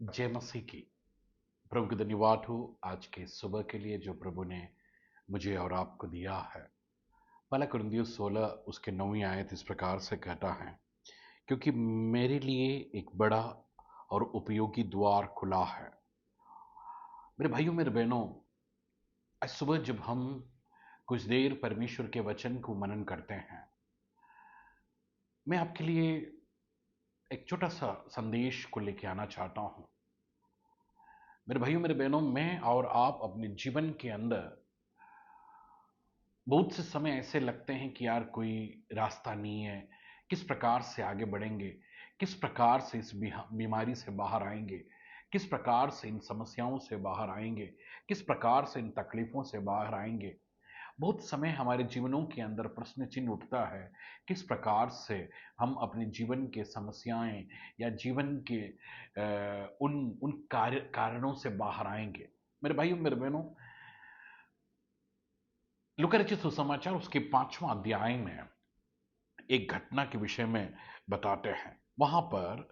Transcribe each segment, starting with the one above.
जय मसीह की। प्रभु को धन्यवाद हो आज के सुबह के लिए जो प्रभु ने मुझे और आपको दिया है। पहला कुरिन्थियों 16 उसके 9वीं आयत इस प्रकार से कहता है, क्योंकि मेरे लिए एक बड़ा और उपयोगी द्वार खुला है। मेरे भाइयों मेरे बहनों, आज सुबह जब हम कुछ देर परमेश्वर के वचन को मनन करते हैं, मैं आपके लिए एक छोटा सा संदेश को लेके आना चाहता हूँ। मेरे भाइयों मेरे बहनों, मैं और आप अपने जीवन के अंदर बहुत से समय ऐसे लगते हैं कि यार कोई रास्ता नहीं है, किस प्रकार से आगे बढ़ेंगे, किस प्रकार से इस बीमारी से बाहर आएंगे, किस प्रकार से इन समस्याओं से बाहर आएंगे, किस प्रकार से इन तकलीफों से बाहर आएंगे। बहुत समय हमारे जीवनों के अंदर प्रश्न चिन्ह उठता है, किस प्रकार से हम अपने जीवन के समस्याएं या जीवन के उन उन कारणों से बाहर आएंगे। मेरे भाइयों मेरे बहनों, लूका रचित सुसमाचार उसके 5वां अध्याय में एक घटना के विषय में बताते हैं। वहां पर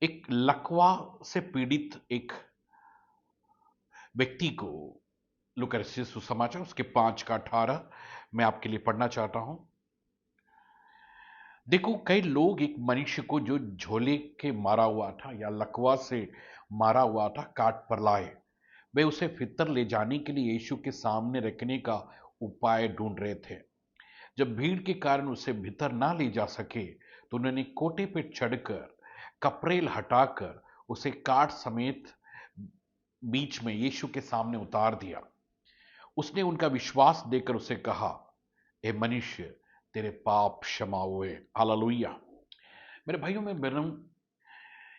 एक लकवा से पीड़ित एक व्यक्ति को, लूका रचित सुसमाचार उसके 5 का 18 मैं आपके लिए पढ़ना चाहता हूं। देखो, कई लोग एक मनुष्य को जो झोले के मारा हुआ था या लकवा से मारा हुआ था काट पर लाए। वे उसे फितर ले जाने के लिए यीशु के सामने रखने का उपाय ढूंढ रहे थे। जब भीड़ के कारण उसे भीतर ना ले जा सके तो उन्होंने कोटे पे चढ़कर कपड़ेल हटाकर उसे काट समेत बीच में यीशु के सामने उतार दिया। उसने उनका विश्वास देकर उसे कहा, हे मनुष्य, तेरे पाप क्षमा हुए। हालेलुया। मेरे भाइयों में बहनों,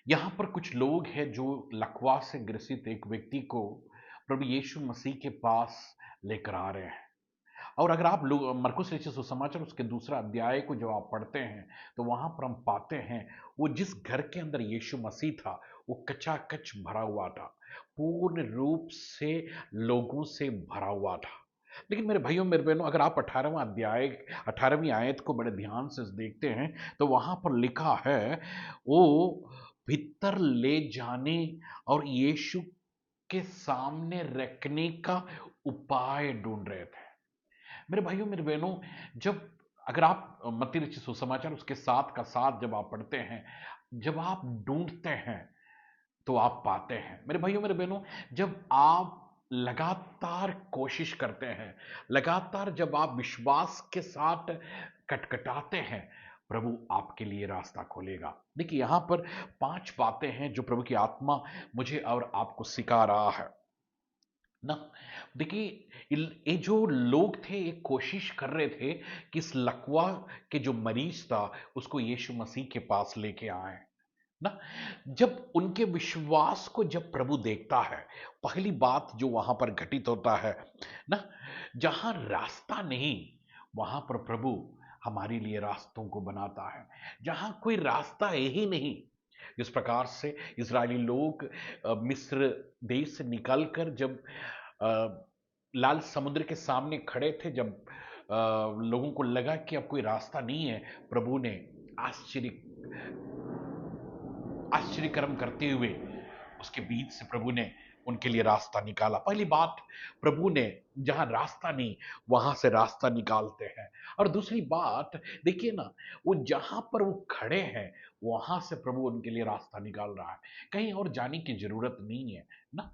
यहां पर कुछ लोग हैं जो लकवा से ग्रसित एक व्यक्ति को प्रभु यीशु मसीह के पास लेकर आ रहे हैं। और अगर आप लोग मरकुस रचित सुसमाचार उसके दूसरा अध्याय को जब आप पढ़ते हैं तो वहां पर हम पाते हैं वो जिस घर के अंदर यीशु मसीह था वो कचाकच भरा हुआ था, पूर्ण रूप से लोगों से भरा हुआ था। लेकिन मेरे भाइयों मेरे बहनों, अगर आप 18वीं आयत को बड़े ध्यान से देखते हैं तो वहां पर लिखा है वो भीतर ले जाने और यीशु के सामने रखने का उपाय ढूंढ रहे थे। मेरे भाइयों मेरे बहनों, जब अगर आप मत्ती रचित सुसमाचार उसके 7 का 7 जब आप पढ़ते हैं, जब आप ढूंढते हैं तो आप पाते हैं। मेरे भाइयों मेरे बहनों, जब आप लगातार कोशिश करते हैं, लगातार जब आप विश्वास के साथ खटखटाते हैं, प्रभु आपके लिए रास्ता खोलेगा। देखिए, यहां पर 5 बातें हैं जो प्रभु की आत्मा मुझे और आपको सिखा रहा है ना। देखिए, ये जो लोग थे ये कोशिश कर रहे थे कि इस लकवा के जो मरीज था उसको यीशु मसीह के पास लेके आए ना। जब उनके विश्वास को जब प्रभु देखता है, पहली बात जो वहां पर घटित होता है ना, जहां रास्ता नहीं वहां पर प्रभु हमारे लिए रास्तों को बनाता है। जहां कोई रास्ता है ही नहीं, जिस प्रकार से इजरायली लोग मिस्र देश से निकलकर जब लाल समुद्र के सामने खड़े थे, जब लोगों को लगा कि अब कोई रास्ता नहीं है, प्रभु ने आश्चर्य आश्चर्यकर्म करते हुए उसके बीच से प्रभु ने उनके लिए रास्ता निकाला। पहली बात, प्रभु ने जहां रास्ता नहीं वहां से रास्ता निकालते हैं। और दूसरी बात देखिए ना, वो जहां पर वो खड़े हैं वहां से प्रभु उनके लिए रास्ता निकाल रहा है। कहीं और जाने की जरूरत नहीं है ना।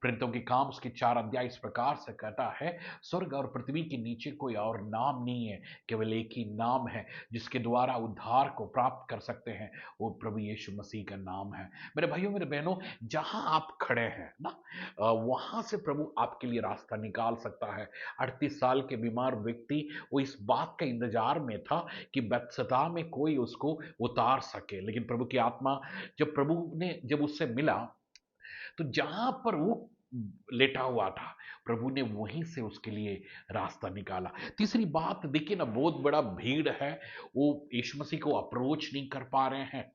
प्रेरितों के काम उसके 4 अध्याय इस प्रकार से कहता है, स्वर्ग और पृथ्वी के नीचे कोई और नाम नहीं है, केवल एक ही नाम है जिसके द्वारा उद्धार को प्राप्त कर सकते हैं, वो प्रभु यीशु मसीह का नाम है। मेरे भाइयों मेरे बहनों, जहां आप खड़े हैं ना, वहां से प्रभु आपके लिए रास्ता निकाल सकता है। 38 साल के बीमार व्यक्ति वो इस बात का इंतजार में था कि बेत्सदा में कोई उसको उतार सके, लेकिन प्रभु की आत्मा जब प्रभु ने जब उससे मिला तो जहां पर वो लेटा हुआ था, प्रभु ने वहीं से उसके लिए रास्ता निकाला। तीसरी बात देखिए ना, बहुत बड़ा भीड़ है, वो यीशु मसीह को अप्रोच नहीं कर पा रहे हैं,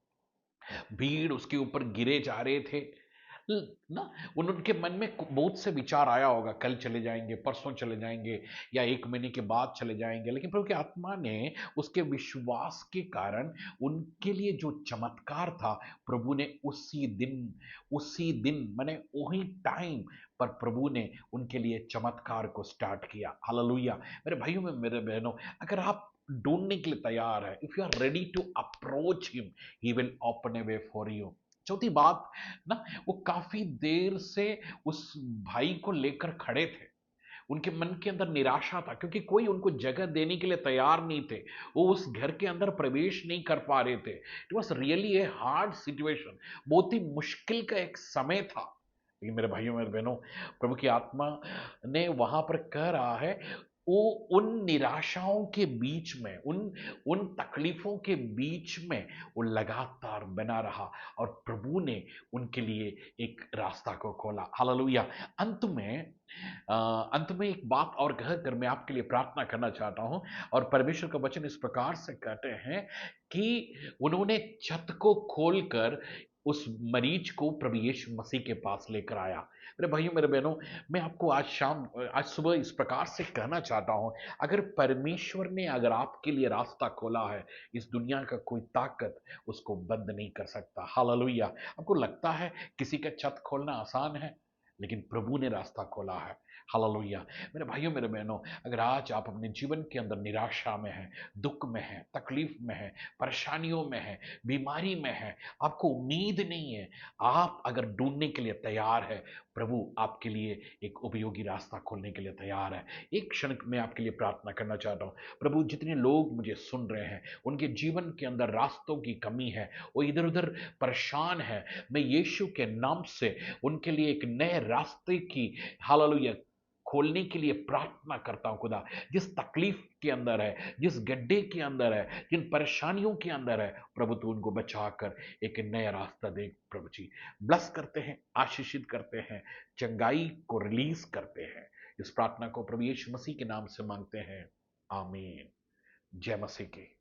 भीड़ उसके ऊपर गिरे जा रहे थे, ना उनके मन में बहुत से विचार आया होगा, कल चले जाएंगे, परसों चले जाएंगे, या 1 महीने के बाद चले जाएंगे, लेकिन प्रभु की आत्मा ने उसके विश्वास के कारण उनके लिए जो चमत्कार था, प्रभु ने उसी दिन माने वही टाइम पर प्रभु ने उनके लिए चमत्कार को स्टार्ट किया। हालेलुया। मेरे भाइयों में, मेरे बहनों, अगर आप ढूंढने के लिए तैयार है, if you are ready to approach him, he will open a way for you. चौथी बात ना, वो काफी देर से उस भाई को लेकर खड़े थे। उनके मन के अंदर निराशा था, क्योंकि कोई उनको जगह देने के लिए तैयार नहीं थे। वो उस घर के अंदर प्रवेश नहीं कर पा रहे थे। It was really a hard situation. बहुत ही मुश्किल का एक समय था। लेकिन मेरे भाइयों, मेरे बहनों, प्रभु की आत्मा ने वहां पर कह रहा है, वो उन निराशाओं के बीच में, उन उन तकलीफों के बीच में वो लगातार बना रहा, और प्रभु ने उनके लिए एक रास्ता को खोला। हालेलुया। अंत में अंत में एक बात और कहकर मैं आपके लिए प्रार्थना करना चाहता हूं। और परमेश्वर का वचन इस प्रकार से कहते हैं कि उन्होंने छत को खोलकर उस मरीज को प्रभु यीशु मसीह के पास लेकर आया। मेरे भाइयों, मेरे बहनों, मैं आपको आज सुबह इस प्रकार से कहना चाहता हूं, अगर परमेश्वर ने अगर आपके लिए रास्ता खोला है, इस दुनिया का कोई ताकत उसको बंद नहीं कर सकता। हालेलुया। आपको लगता है किसी का छत खोलना आसान है, लेकिन प्रभु ने रास्ता खोला है। हालेलुया। मेरे भाइयों, मेरे बहनों, अगर आज आप अपने जीवन के अंदर निराशा में हैं, दुख में हैं, तकलीफ में हैं, परेशानियों में हैं, बीमारी में हैं, आपको उम्मीद नहीं है, आप अगर ढूंढने के लिए तैयार है, प्रभु आपके लिए एक उपयोगी रास्ता खोलने के लिए तैयार है। एक क्षण में आपके लिए प्रार्थना करना चाहता हूं। प्रभु, जितने लोग मुझे सुन रहे हैं, उनके जीवन के अंदर रास्तों की कमी है, वो इधर उधर परेशान है, मैं यीशु के नाम से उनके लिए एक नए रास्ते की, हालेलुया, खोलने के लिए प्रार्थना करता हूं। खुदा, जिस तकलीफ के अंदर है, जिस गड्ढे के अंदर है, जिन परेशानियों के अंदर है, प्रभु तू उनको बचाकर एक नया रास्ता दे। प्रभु जी, ब्लस करते हैं, आशीषित करते हैं, चंगाई को रिलीज करते हैं। इस प्रार्थना को प्रभु यीशु मसीह के नाम से मांगते हैं, आमीन। जय मसीह की।